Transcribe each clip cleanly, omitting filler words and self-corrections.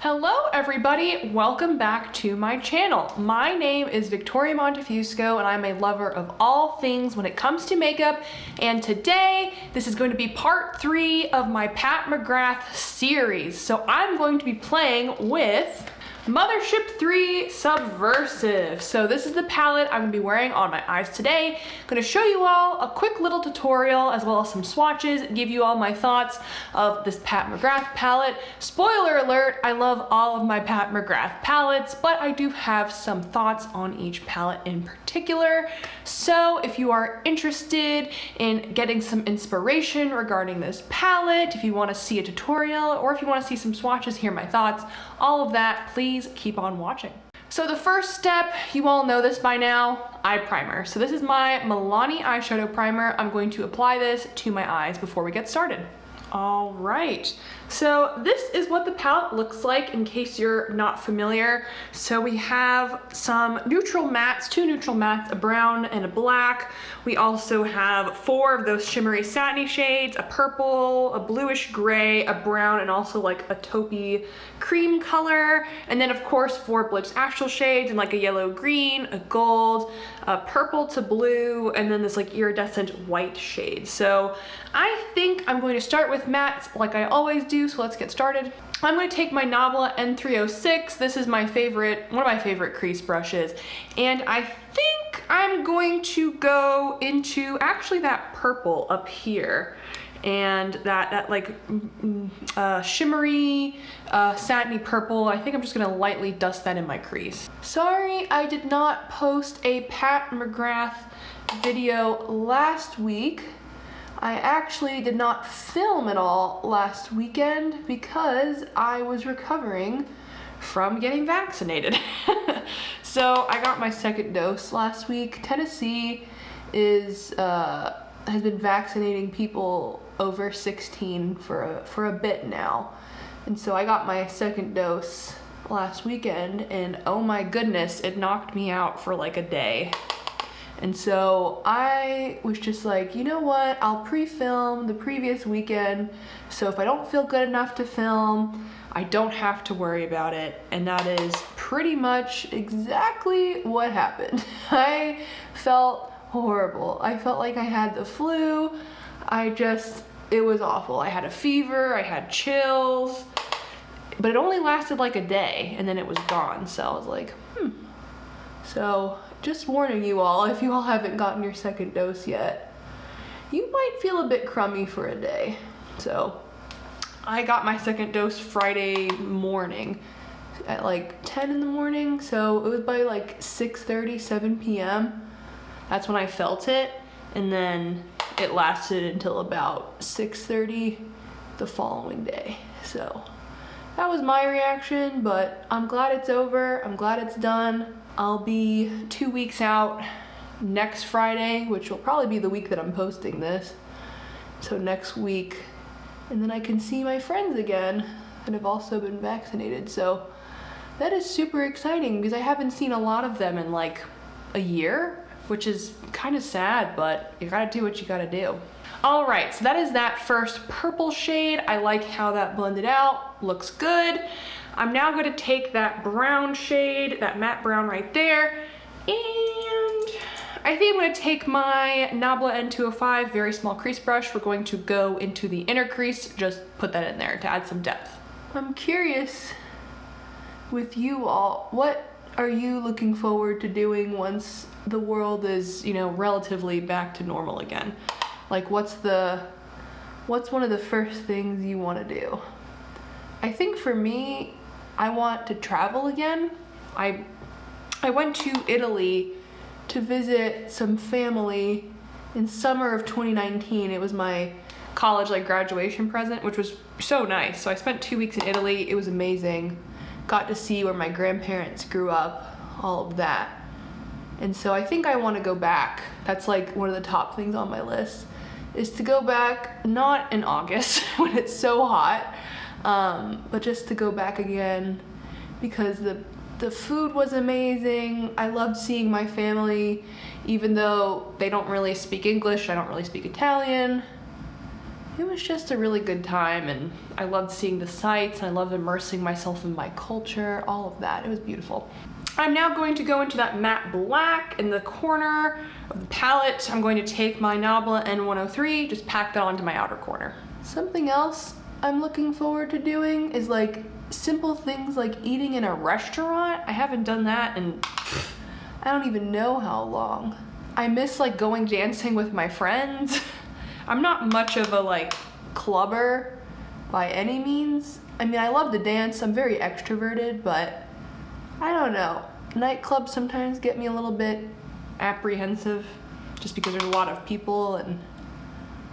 Hello everybody, welcome back to my channel. My name is Victoria Montefusco and I'm a lover of all things when it comes to makeup, and today this is going to be part 3 of my Pat McGrath series. So I'm going to be playing with Mothership III Subversive. So this is the palette I'm going to be wearing on my eyes today. I'm going to show you all a quick little tutorial as well as some swatches, give you all my thoughts of this Pat McGrath palette. Spoiler alert, I love all of my Pat McGrath palettes, but I do have some thoughts on each palette in particular. So if you are interested in getting some inspiration regarding this palette, if you want to see a tutorial, or if you want to see some swatches, hear my thoughts, all of that, please keep on watching. So the first step, you all know this by now, eye primer. So this is my Milani eyeshadow primer. I'm going to apply this to my eyes before we get started. All right, so this is what the palette looks like in case you're not familiar. So we have some neutral mattes, 2 neutral mattes, a brown and a black. We also have 4 of those shimmery satiny shades, a purple, a bluish gray, a brown, and also like a taupey cream color. And then of course 4 Bliss actual shades and like a yellow green, a gold, a purple to blue, and then this like iridescent white shade. So I think I'm going to start with mattes like I always do, so let's get started. I'm going to take my Nabla N306. This is my favorite, one of my favorite crease brushes, and I think I'm going to go into actually that purple up here and that like shimmery satiny purple. I think I'm just gonna lightly dust that in my crease. Sorry I did not post a Pat McGrath video last week. I actually did not film at all last weekend because I was recovering from getting vaccinated. So I got my 2nd dose last week. Tennessee has been vaccinating people over 16 for a bit now. And so I got my 2nd dose last weekend, and oh my goodness, it knocked me out for like a day. And so I was just like, you know what, I'll pre-film the previous weekend, so if I don't feel good enough to film, I don't have to worry about it. And that is pretty much exactly what happened. I felt horrible. I felt like I had the flu. It was awful. I had a fever, I had chills, but it only lasted like a day and then it was gone. So I was like, So just warning you all, if you all haven't gotten your 2nd dose yet, you might feel a bit crummy for a day. So I got my 2nd dose Friday morning at like 10 in the morning. So it was by like 6:30, 7 p.m. That's when I felt it. And then it lasted until about 6:30 the following day. So that was my reaction, but I'm glad it's over. I'm glad it's done. I'll be 2 weeks out next Friday, which will probably be the week that I'm posting this. So next week, and then I can see my friends again that have also been vaccinated. So that is super exciting because I haven't seen a lot of them in like a year, which is kind of sad, but you gotta do what you gotta do. All right, so that is that first purple shade. I like how that blended out, looks good. I'm now gonna take that brown shade, that matte brown right there, and I think I'm gonna take my Nabla N205 very small crease brush. We're going to go into the inner crease, just put that in there to add some depth. I'm curious with you all, what are you looking forward to doing once the world is, relatively back to normal again? Like what's one of the first things you want to do? I think for me, I want to travel again. I went to Italy to visit some family in summer of 2019. It was my college graduation present, which was so nice. So I spent 2 weeks in Italy. It was amazing. Got to see where my grandparents grew up, all of that. And so I think I want to go back. That's like one of the top things on my list, is to go back, not in August when it's so hot, but just to go back again because the food was amazing. I loved seeing my family, even though they don't really speak English, I don't really speak Italian. it was just a really good time, and I loved seeing the sights, I loved immersing myself in my culture, all of that. It was beautiful. I'm now going to go into that matte black in the corner of the palette. I'm going to take my Nabla N103, just pack that onto my outer corner. Something else I'm looking forward to doing is like simple things like eating in a restaurant. I haven't done that in I don't even know how long. I miss like going dancing with my friends. I'm not much of a like clubber by any means. I mean, I love to dance, I'm very extroverted, but I don't know. Nightclubs sometimes get me a little bit apprehensive just because there's a lot of people and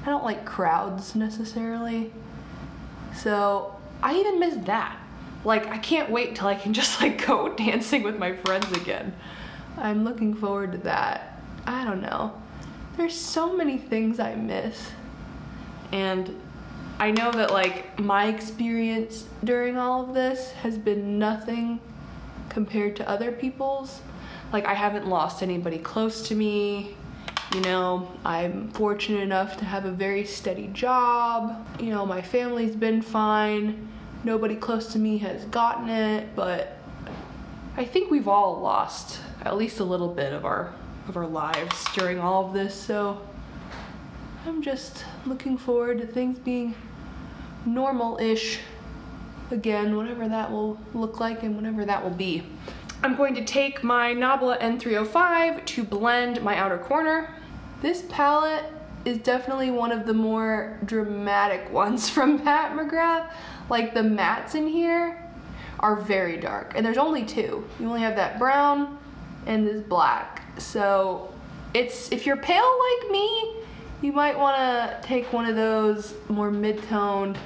I don't like crowds necessarily. So I even miss that. Like, I can't wait till I can just like go dancing with my friends again. I'm looking forward to that. I don't know. There's so many things I miss. And I know that like my experience during all of this has been nothing compared to other people's. Like, I haven't lost anybody close to me. You know, I'm fortunate enough to have a very steady job. You know, my family's been fine. Nobody close to me has gotten it, but I think we've all lost at least a little bit of our lives during all of this. So I'm just looking forward to things being normal-ish again, whatever that will look like and whatever that will be. I'm going to take my Nabla N305 to blend my outer corner. This palette is definitely one of the more dramatic ones from Pat McGrath. Like, the mattes in here are very dark, and there's only two. You only have that brown and this black. So if you're pale like me, you might want to take one of those more mid-toned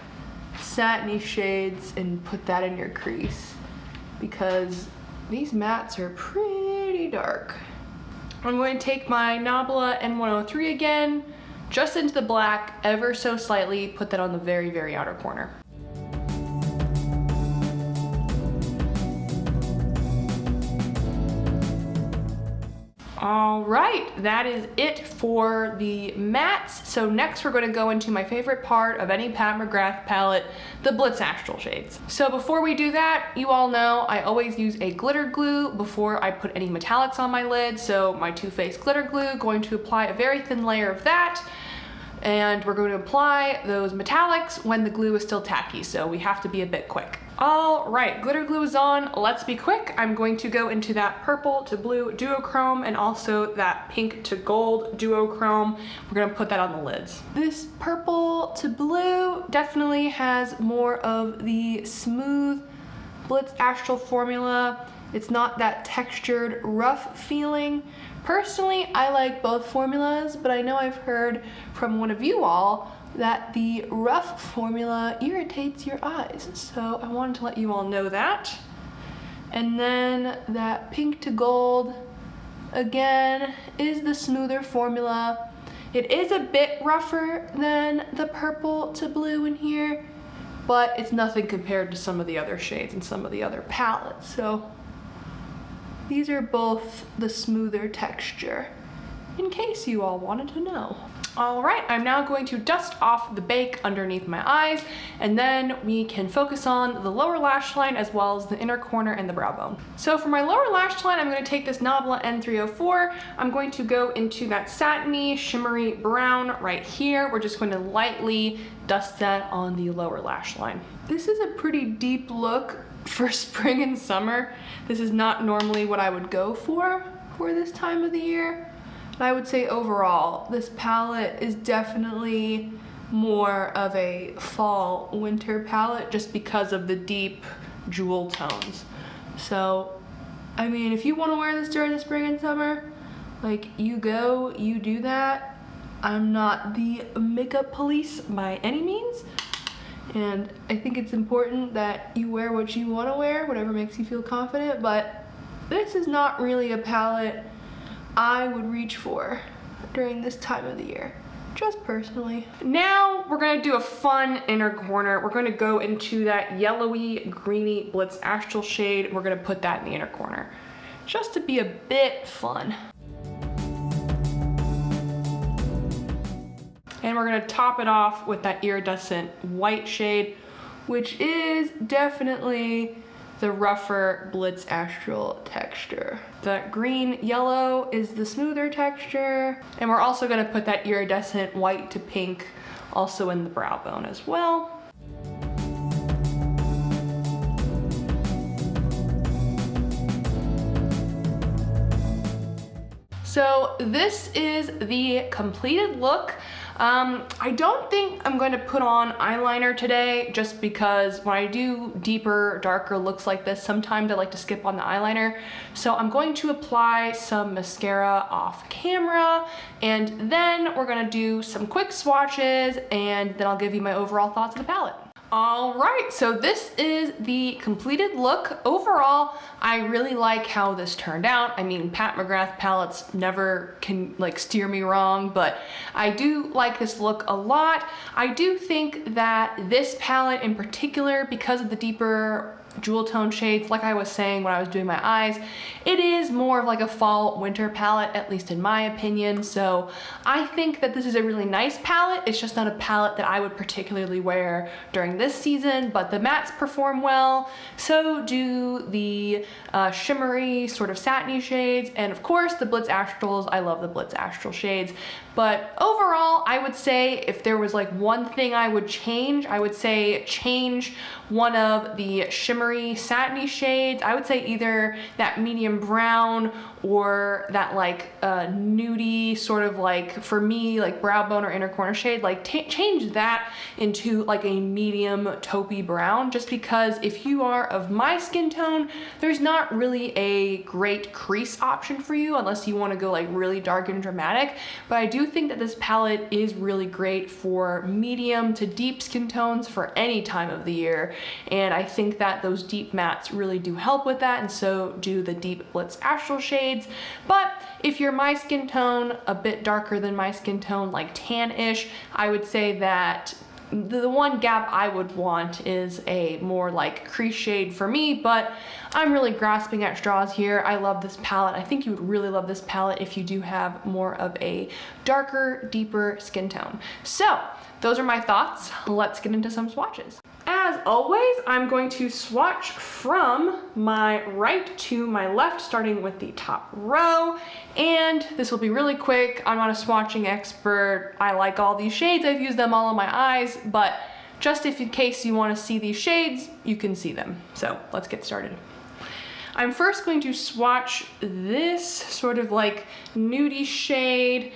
satiny shades and put that in your crease, because these mattes are pretty dark. I'm going to take my Nabla N103 again, just into the black, ever so slightly, put that on the very, very outer corner. All right, that is it for the mattes. So next we're going to go into my favorite part of any Pat McGrath palette, the Blitz Astral shades. So before we do that, you all know I always use a glitter glue before I put any metallics on my lid. So my Too Faced glitter glue, going to apply a very thin layer of that. And we're going to apply those metallics when the glue is still tacky, so we have to be a bit quick. All right, glitter glue is on. Let's be quick. I'm going to go into that purple to blue duochrome and also that pink to gold duochrome. We're gonna put that on the lids. This purple to blue definitely has more of the smooth Blitz Astral formula. It's not that textured, rough feeling. Personally, I like both formulas, but I know I've heard from one of you all that the rough formula irritates your eyes. So I wanted to let you all know that. And then that pink to gold, again, is the smoother formula. It is a bit rougher than the purple to blue in here, but it's nothing compared to some of the other shades and some of the other palettes. So these are both the smoother texture, in case you all wanted to know. All right, I'm now going to dust off the bake underneath my eyes, and then we can focus on the lower lash line as well as the inner corner and the brow bone. So for my lower lash line, I'm going to take this Nabla N304. I'm going to go into that satiny, shimmery brown right here. We're just going to lightly dust that on the lower lash line. This is a pretty deep look for spring and summer. This is not normally what I would go for this time of the year. I would say overall, this palette is definitely more of a fall winter palette just because of the deep jewel tones. So, I mean, if you want to wear this during the spring and summer, like, you go, you do that. I'm not the makeup police by any means. And I think it's important that you wear what you want to wear, whatever makes you feel confident, but this is not really a palette I would reach for during this time of the year, just personally. Now we're gonna do a fun inner corner. We're gonna go into that yellowy, greeny Blitz Astral shade. We're gonna put that in the inner corner, just to be a bit fun. And we're gonna top it off with that iridescent white shade, which is definitely the rougher Blitz Astral texture. That green yellow is the smoother texture. And we're also gonna put that iridescent white to pink also in the brow bone as well. So this is the completed look. I don't think I'm going to put on eyeliner today just because when I do deeper, darker looks like this, sometimes I like to skip on the eyeliner. So I'm going to apply some mascara off camera, and then we're gonna do some quick swatches, and then I'll give you my overall thoughts of the palette. All right, so this is the completed look. Overall, I really like how this turned out. I mean, Pat McGrath palettes never can like steer me wrong, but I do like this look a lot. I do think that this palette in particular, because of the deeper jewel tone shades, like I was saying when I was doing my eyes, it is more of like a fall winter palette, at least in my opinion. So I think that this is a really nice palette. It's just not a palette that I would particularly wear during this season, but the mattes perform well. So do the shimmery sort of satiny shades, and of course the Blitz Astrals. I love the Blitz Astral shades. But overall, I would say if there was like one thing I would change, I would say change one of the shimmery satiny shades. I would say either that medium brown or that like nudie sort of like, for me, like brow bone or inner corner shade, like change that into like a medium taupey brown, just because if you are of my skin tone, there's not really a great crease option for you unless you want to go like really dark and dramatic. But I do think that this palette is really great for medium to deep skin tones for any time of the year. And I think that those deep mattes really do help with that, and so do the deep Blitz Astral shades. But if you're my skin tone, a bit darker than my skin tone, like tan-ish, I would say that the one gap I would want is a more like crease shade for me, but I'm really grasping at straws here. I love this palette. I think you would really love this palette if you do have more of a darker, deeper skin tone. So those are my thoughts. Let's get into some swatches. As always, I'm going to swatch from my right to my left, starting with the top row. And this will be really quick. I'm not a swatching expert. I like all these shades. I've used them all on my eyes, but just if in case you want to see these shades, you can see them. So let's get started. I'm first going to swatch this sort of like nudie shade.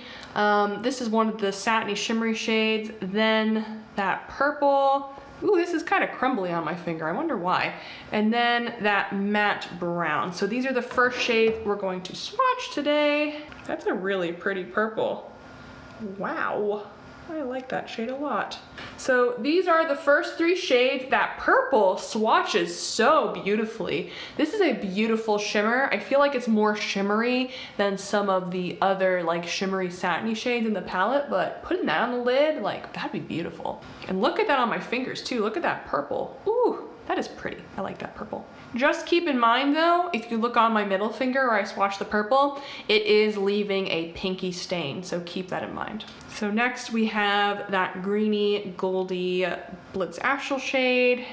This is one of the satiny shimmery shades. Then that purple. Ooh, this is kind of crumbly on my finger. I wonder why. And then that matte brown. So these are the first shades we're going to swatch today. That's a really pretty purple. Wow. I like that shade a lot. So these are the first three shades. That purple swatches so beautifully. This is a beautiful shimmer. I feel like it's more shimmery than some of the other like shimmery satiny shades in the palette, but putting that on the lid, like that'd be beautiful. And look at that on my fingers too. Look at that purple. Ooh, that is pretty. I like that purple. Just keep in mind though, if you look on my middle finger where I swatched the purple, it is leaving a pinky stain, so keep that in mind. So next we have that greeny goldy Blitz Astral shade.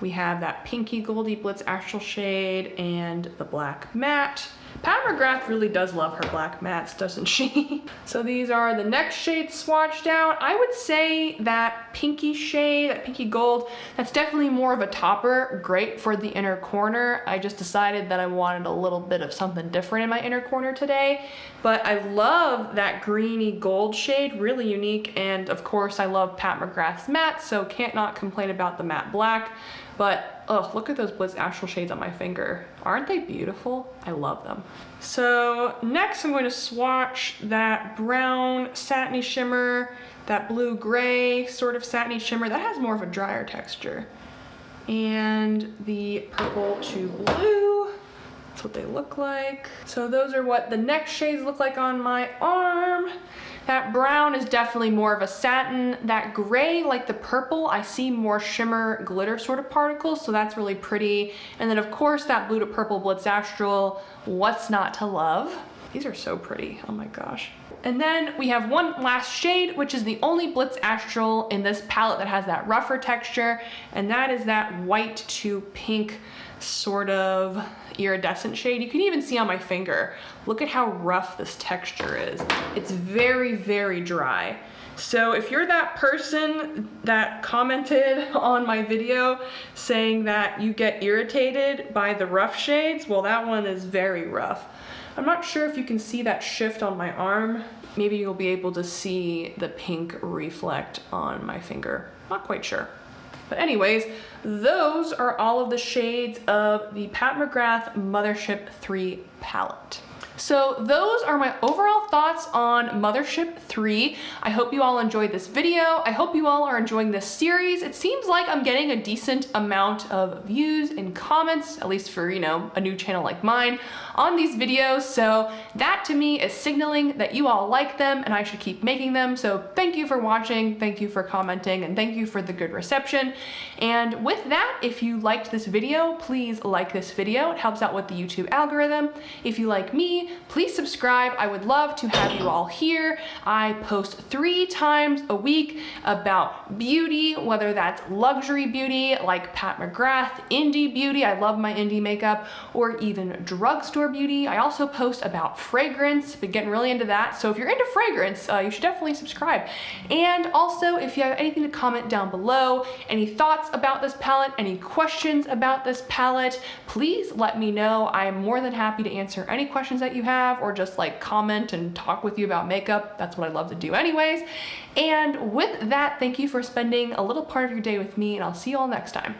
We have that pinky goldy Blitz Astral shade and the black matte. Pat McGrath really does love her black mattes, doesn't she? So these are the next shades swatched out. I would say that pinky shade, that pinky gold, that's definitely more of a topper, great for the inner corner. I just decided that I wanted a little bit of something different in my inner corner today. But I love that greeny gold shade, really unique. And of course I love Pat McGrath's matte, so can't not complain about the matte black. But oh, look at those Blitz Astral shades on my finger. Aren't they beautiful? I love them. So next I'm going to swatch that brown satiny shimmer, that blue-gray sort of satiny shimmer. That has more of a drier texture. And the purple to blue. That's what they look like. So those are what the next shades look like on my arm. That brown is definitely more of a satin. That gray, like the purple, I see more shimmer glitter sort of particles, so that's really pretty. And then of course that blue to purple Blitz Astral, what's not to love? These are so pretty, oh my gosh. And then we have one last shade, which is the only Blitz Astral in this palette that has that rougher texture, and that is that white to pink sort of iridescent shade. You can even see on my finger, look at how rough this texture is. It's very, very dry. So if you're that person that commented on my video saying that you get irritated by the rough shades, well, that one is very rough. I'm not sure if you can see that shift on my arm. Maybe you'll be able to see the pink reflect on my finger. Not quite sure. But anyways, those are all of the shades of the Pat McGrath Mothership III palette. So those are my overall thoughts on Mothership III. I hope you all enjoyed this video. I hope you all are enjoying this series. It seems like I'm getting a decent amount of views and comments, at least for, you know, a new channel like mine, on these videos. So that to me is signaling that you all like them and I should keep making them. So thank you for watching, thank you for commenting, and thank you for the good reception. And with that, if you liked this video, please like this video. It helps out with the YouTube algorithm. If you like me, please subscribe. I would love to have you all here. I post 3 times a week about beauty, whether that's luxury beauty like Pat McGrath, indie beauty, I love my indie makeup, or even drugstore beauty. I also post about fragrance, been getting really into that. So if you're into fragrance, you should definitely subscribe. And also, if you have anything to comment down below, any thoughts about this palette, any questions about this palette, please let me know. I'm more than happy to answer any questions that you have, or just like comment and talk with you about makeup. That's what I love to do anyways. And with that, thank you for spending a little part of your day with me, and I'll see you all next time.